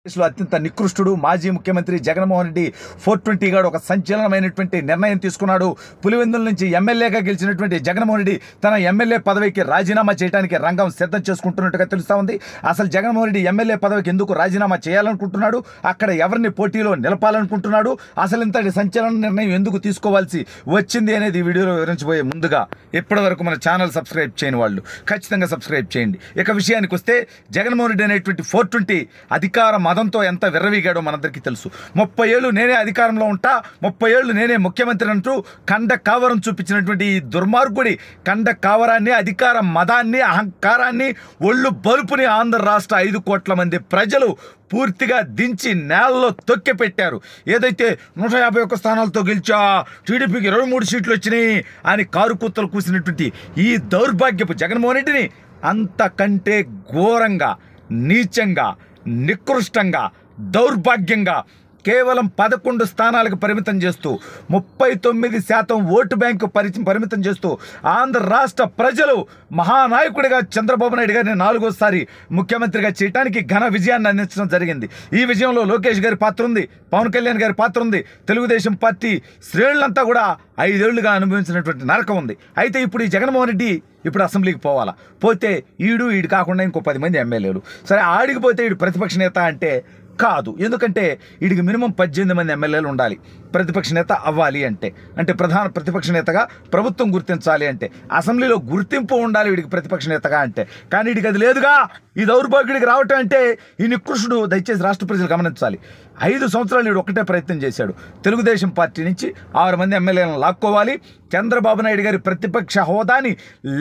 దేశంలో అత్యంత నికృష్టుడు మాజీ ముఖ్యమంత్రి జగన్మోహన్ రెడ్డి 420 గాడు ఒక సంచలనమైనటువంటి నిర్ణయం తీసుకున్నాడు. పులివెందుల నుంచి ఎమ్మెల్యేగా గెలిచినటువంటి జగన్మోహన్ రెడ్డి తన ఎమ్మెల్యే పదవికి రాజీనామా చేయడానికి రంగం సిద్ధం చేసుకుంటున్నట్టుగా తెలుస్తా ఉంది. అసలు జగన్మోహన్ రెడ్డి ఎమ్మెల్యే పదవికి ఎందుకు రాజీనామా చేయాలనుకుంటున్నాడు, అక్కడ ఎవరిని పోటీలో నిలపాలనుకుంటున్నాడు, అసలు ఇంతటి సంచలన నిర్ణయం ఎందుకు తీసుకోవాల్సి వచ్చింది అనేది ఈ వీడియోలో వివరించబోయే ముందుగా ఇప్పటి వరకు మన ఛానల్ సబ్స్క్రైబ్ చేయని వాళ్ళు ఖచ్చితంగా సబ్స్క్రైబ్ చేయండి. ఇక విషయానికి వస్తే జగన్మోహన్ రెడ్డి అనేటువంటి 420 అధికార మదంతో ఎంత విర్రవీగాడో మనందరికీ తెలుసు. 30 ఏళ్ళు నేనే అధికారంలో ఉంటా, 30 ఏళ్ళు నేనే ముఖ్యమంత్రి అంటూ కండ కావరం చూపించినటువంటి ఈ దుర్మార్గుడి కండ కావరాన్ని, అధికార మదాన్ని, అహంకారాన్ని, ఒళ్ళు బలుపుని ఆంధ్ర రాష్ట్ర 5 కోట్ల మంది ప్రజలు పూర్తిగా దించి నేలలో తొక్కి పెట్టారు. ఏదైతే 151 స్థానాలతో గెలిచా, టీడీపీకి 23 సీట్లు వచ్చినాయి అని కారు కూతలు కూసినటువంటి ఈ దౌర్భాగ్యపు జగన్మోహన్ రెడ్డిని అంతకంటే ఘోరంగా, నీచంగా, నికృష్టంగా, దౌర్భాగ్యంగా కేవలం 11 స్థానాలకు పరిమితం చేస్తూ 39% ఓటు బ్యాంకు పరిమితం చేస్తూ ఆంధ్ర రాష్ట్ర ప్రజలు మహానాయకుడిగా చంద్రబాబు నాయుడు గారిని 4వ ముఖ్యమంత్రిగా చేయడానికి ఘన విజయాన్ని అందించడం జరిగింది. ఈ విజయంలో లోకేష్ గారి పాత్ర ఉంది, పవన్ కళ్యాణ్ గారి పాత్ర ఉంది, తెలుగుదేశం పార్టీ శ్రేణులంతా కూడా 5 ఏళ్లుగా అనుభవించినటువంటి నరకం ఉంది. అయితే ఇప్పుడు ఈ జగన్మోహన్ రెడ్డి ఇప్పుడు అసెంబ్లీకి పోవాలా, పోతే ఈడు కాకుండా ఇంకో 10 మంది ఎమ్మెల్యేలు. సరే, ఆడికి పోతే ఈడు ప్రతిపక్ష నేత అంటే కాదు. ఎందుకంటే వీడికి మినిమం 18 మంది ఎమ్మెల్యేలు ఉండాలి ప్రతిపక్ష నేత అవ్వాలి అంటే ప్రధాన ప్రతిపక్ష నేతగా ప్రభుత్వం గుర్తించాలి అంటే, అసెంబ్లీలో గుర్తింపు ఉండాలి వీడికి ప్రతిపక్ష నేతగా అంటే. కానీ వీడికి అది లేదుగా. ఈ దౌర్భాగ్యుడికి రావటం అంటే ఈ నికృష్టుడు దయచేసి రాష్ట్ర ప్రజలు గమనించాలి. 5 సంవత్సరాలు వీడు ఒకటే ప్రయత్నం చేశాడు, తెలుగుదేశం పార్టీ నుంచి 6 మంది ఎమ్మెల్యేలను లాక్కోవాలి, చంద్రబాబు నాయుడు గారి ప్రతిపక్ష హోదాని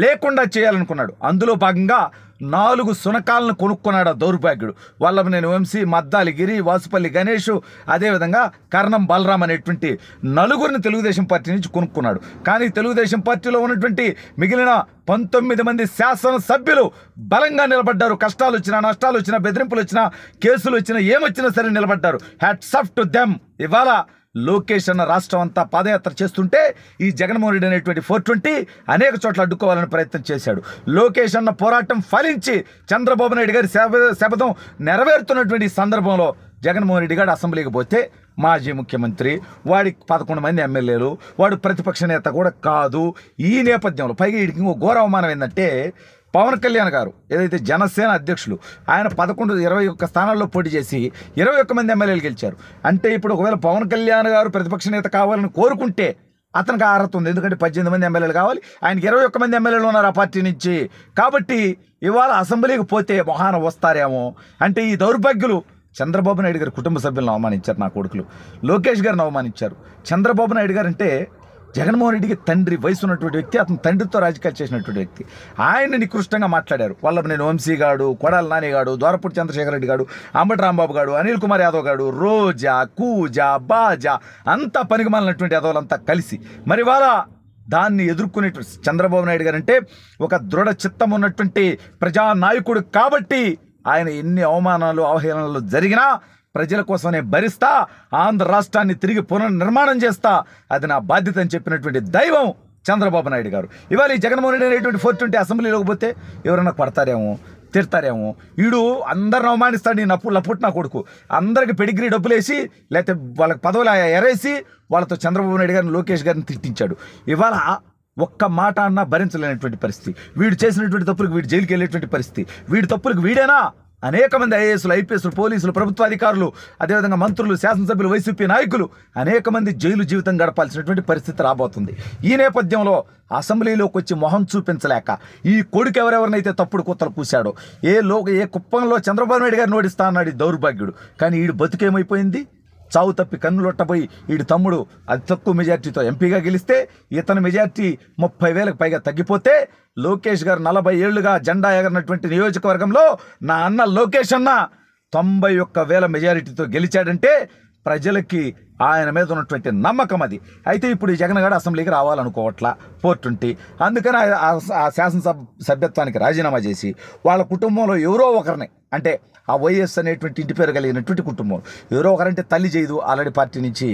లేకుండా చేయాలనుకున్నాడు. అందులో భాగంగా 4 సునకాలను కొనుక్కున్నాడు ఆ దౌర్భాగ్యుడు. వల్లభనేని వంశీ, మద్దాలి గిరి, వాసుపల్లి గణేష్, అదేవిధంగా కర్ణం బలరాం అనేటువంటి 4గురిని తెలుగుదేశం పార్టీ నుంచి కొనుక్కున్నాడు. కానీ తెలుగుదేశం పార్టీలో ఉన్నటువంటి మిగిలిన 19 మంది శాసనసభ్యులు బలంగా నిలబడ్డారు. కష్టాలు వచ్చినా, నష్టాలు వచ్చినా, బెదిరింపులు వచ్చినా, కేసులు వచ్చినా, ఏమొచ్చినా సరే నిలబడ్డారు. Hats off to them. ఇవాళ లోకేష్ అన్న రాష్ట్రం అంతా పాదయాత్ర చేస్తుంటే ఈ జగన్మోహన్ రెడ్డి అనేటువంటి 420 అనేక చోట్ల అడ్డుకోవాలని ప్రయత్నం చేశాడు. లోకేష్ అన్న పోరాటం ఫలించి చంద్రబాబు నాయుడు గారి శపథం నెరవేరుతున్నటువంటి సందర్భంలో జగన్మోహన్ రెడ్డి గారు అసెంబ్లీకి పోతే మాజీ ముఖ్యమంత్రి, వాడికి 11 మంది ఎమ్మెల్యేలు, వాడు ప్రతిపక్ష నేత కూడా కాదు. ఈ నేపథ్యంలో పైగా వీడికి ఇంకో ఘోర అవమానం ఏంటంటే, పవన్ కళ్యాణ్ గారు ఏదైతే జనసేన అధ్యక్షులు, ఆయన 21 స్థానాల్లో పోటీ చేసి 21 మంది ఎమ్మెల్యేలు గెలిచారు. అంటే ఇప్పుడు ఒకవేళ పవన్ కళ్యాణ్ గారు ప్రతిపక్ష నేత కావాలని కోరుకుంటే అతనికి అర్హత ఉంది. ఎందుకంటే 18 మంది ఎమ్మెల్యేలు కావాలి, ఆయనకి 21 మంది ఎమ్మెల్యేలు ఉన్నారు ఆ పార్టీ నుంచి. కాబట్టి ఇవాళ అసెంబ్లీకి పోతే మొహాన వస్తారేమో అంటే ఈ దౌర్భాగ్యులు చంద్రబాబు నాయుడు గారి కుటుంబ సభ్యులను అవమానించారు. నా కొడుకులు లోకేష్ గారిని అవమానించారు. చంద్రబాబు నాయుడు గారు అంటే జగన్మోహన్ రెడ్డికి తండ్రి వయసు ఉన్నటువంటి వ్యక్తి, అతను తండ్రితో రాజకీయాలు చేసినటువంటి వ్యక్తి. ఆయన్ని నికృష్టంగా మాట్లాడారు. వల్లభనేని వంశీ గాడు, కొడాల నాని గాడు, ద్వారపూడి చంద్రశేఖర్ రెడ్డి గాడు, అంబటి రాంబాబు గాడు, అనిల్ కుమార్ యాదవ్ గాడు, రోజా, కూజా, బాజా అంతా పనికిమాలినటువంటి యాదవులంతా కలిసి మరి వాళ్ళ దాన్ని ఎదుర్కొనే చంద్రబాబు నాయుడు గారు అంటే ఒక దృఢ చిత్తం ఉన్నటువంటి ప్రజానాయకుడు. కాబట్టి ఆయన ఎన్ని అవమానాలు, అవహేళనలు జరిగినా ప్రజల కోసమే భరిస్తా, ఆంధ్ర రాష్ట్రాన్ని తిరిగి పునర్నిర్మాణం చేస్తా, అది నా బాధ్యత అని చెప్పినటువంటి దైవం చంద్రబాబు నాయుడు గారు. ఇవాళ ఈ జగన్మోహన్ రెడ్డి అనేటువంటి 420 అసెంబ్లీలోకి పోతే ఎవరైనా పడతారేమో, తిడతారేమో. వీడు అందరిని అవమానిస్తాడు. ఈ లపుట్ నా కొడుకు అందరికి పెడిగ్రీ డబ్బులేసి, లేకపోతే వాళ్ళకి పదవులు ఎరేసి వాళ్ళతో చంద్రబాబు నాయుడు గారిని, లోకేష్ గారిని తిట్టించాడు. ఇవాళ ఒక్క మాట అన్నా భరించలేనటువంటి పరిస్థితి. వీడు చేసినటువంటి తప్పులకు వీడు జైలుకి వెళ్ళేటువంటి పరిస్థితి. వీడి తప్పులకు వీడేనా అనేక మంది ఐఏఎస్లు, ఐపీఎస్లు, పోలీసులు, ప్రభుత్వ అధికారులు, అదేవిధంగా మంత్రులు, శాసనసభ్యులు, వైసీపీ నాయకులు అనేక మంది జైలు జీవితం గడపాల్సినటువంటి పరిస్థితి రాబోతుంది. ఈ నేపథ్యంలో అసెంబ్లీలోకి వచ్చి మొహం చూపించలేక ఈ కొడుకు ఎవరెవరినైతే తప్పుడు కూతలు కూశాడో, ఏ కుప్పంలో చంద్రబాబు నాయుడు గారిని ఓడిస్తా అన్నాడు ఈ దౌర్భాగ్యుడు. కానీ ఈడు బతుకేమైపోయింది, చావు తప్పి కన్నులొట్టపోయి ఈడు తమ్ముడు అతి తక్కువ మెజార్టీతో ఎంపీగా గెలిస్తే ఇతని మెజార్టీ 30,000కు పైగా తగ్గిపోతే, లోకేష్ గారు 40 ఏళ్లుగా జెండా ఎగరినటువంటి నియోజకవర్గంలో నా అన్న లోకేష్ అన్న 91,000 మెజారిటీతో గెలిచాడంటే ప్రజలకి ఆయన మీద ఉన్నటువంటి నమ్మకం అది. అయితే ఇప్పుడు ఈ జగన్ గారు అసెంబ్లీకి రావాలనుకోవట్లా 420. అందుకని ఆ శాసనసభ సభ్యత్వానికి రాజీనామా చేసి వాళ్ళ కుటుంబంలో ఎవరో ఒకరిని, అంటే ఆ వైఎస్ అనేటువంటి ఇంటి పేరు కలిగినటువంటి కుటుంబం ఎవరో ఒకరంటే తల్లి చేయదు, ఆల్రెడీ పార్టీ నుంచి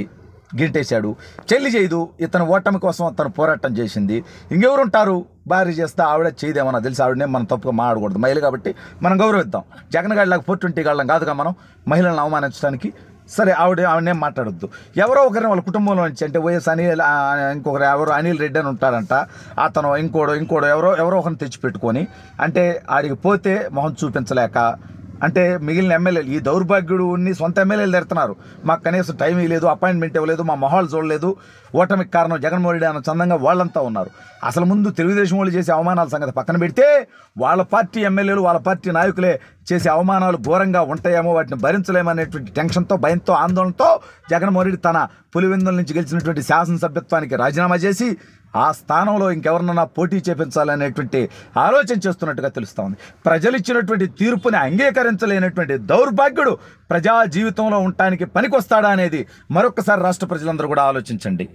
గింటేశాడు. చెల్లి చేయదు, ఇతను ఓటమి కోసం తను పోరాటం చేసింది. ఇంకెవరుంటారు? భార్య చేస్తే ఆవిడ చేయదేమన్నా తెలుసు, ఆవిడనే మనం తప్పుగా మాట్లాడకూడదు, మహిళ కాబట్టి మనం గౌరవిద్దాం. జగన్ గాడిలాగా 420 గాళ్ళం కాదుగా మనం మహిళలను అవమానించడానికి. సరే, ఆవిడనేం మాట్లాడొద్దు. ఎవరో ఒకరిని వాళ్ళ కుటుంబంలో నుంచి, అంటే వైఎస్ అనిల్, ఇంకొకరు ఎవరో అనిల్ రెడ్డి అని ఉంటారంట, అతను ఇంకోడో ఎవరో ఒకరిని తెచ్చిపెట్టుకొని, అంటే ఆడికి పోతే మొహం చూపించలేక, అంటే మిగిలిన ఎమ్మెల్యేలు ఈ దౌర్భాగ్యుడిని సొంత ఎమ్మెల్యేలు తిడుతున్నారు. మాకు కనీసం టైం ఇవ్వలేదు, అపాయింట్మెంట్ ఇవ్వలేదు, మా మొహాలు చూడలేదు, ఓటమికి కారణం జగన్మోహన్ రెడ్డి అన్న చందంగా వాళ్ళంతా ఉన్నారు. అసలు ముందు తెలుగుదేశం వాళ్ళు చేసే అవమానాల సంగతి పక్కన పెడితే, వాళ్ళ పార్టీ ఎమ్మెల్యేలు, వాళ్ళ పార్టీ నాయకులే చేసే అవమానాలు ఘోరంగా ఉంటాయేమో, వాటిని భరించలేమనేటువంటి టెన్షన్తో, భయంతో, ఆందోళనతో జగన్మోహన్ రెడ్డి తన పులివెందుల నుంచి గెలిచినటువంటి శాసనసభ్యత్వానికి రాజీనామా చేసి ఆ స్థానంలో ఇంకెవరినన్నా పోటీ చేపించాలనేటువంటి ఆలోచన చేస్తున్నట్టుగా తెలుస్తోంది. ప్రజలు ఇచ్చినటువంటి తీర్పుని అంగీకరించలేనటువంటి దౌర్భాగ్యుడు ప్రజా జీవితంలో ఉండటానికి పనికొస్తాడా అనేది మరొకసారి రాష్ట్ర ప్రజలందరూ కూడా ఆలోచించండి.